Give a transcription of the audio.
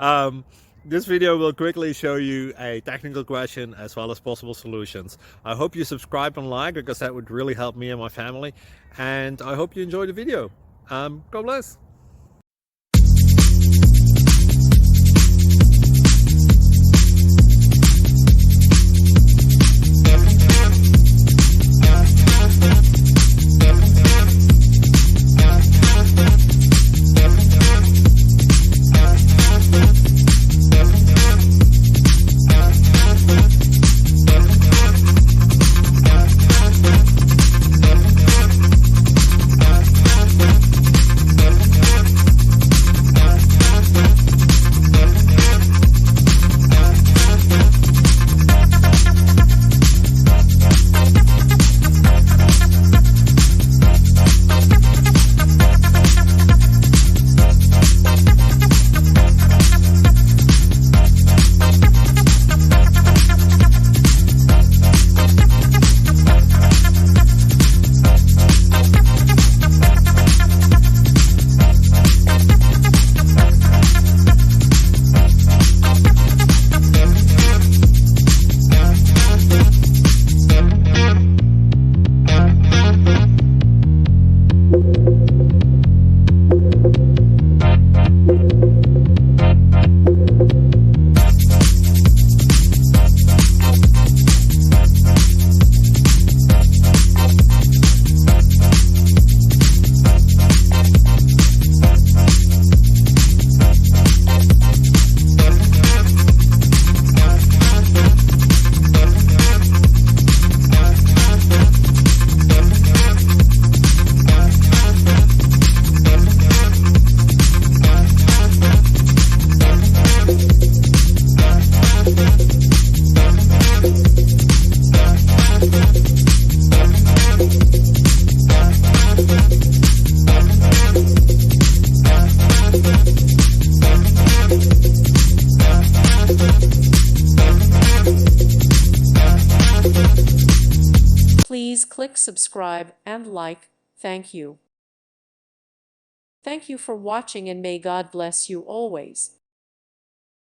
um, this video will quickly show you a technical question as well as possible solutions. I hope you subscribe and like, because that would really help me and my family. And I hope you enjoy the video. God bless. Please click subscribe and like. Thank you. Thank you for watching, and may God bless you always.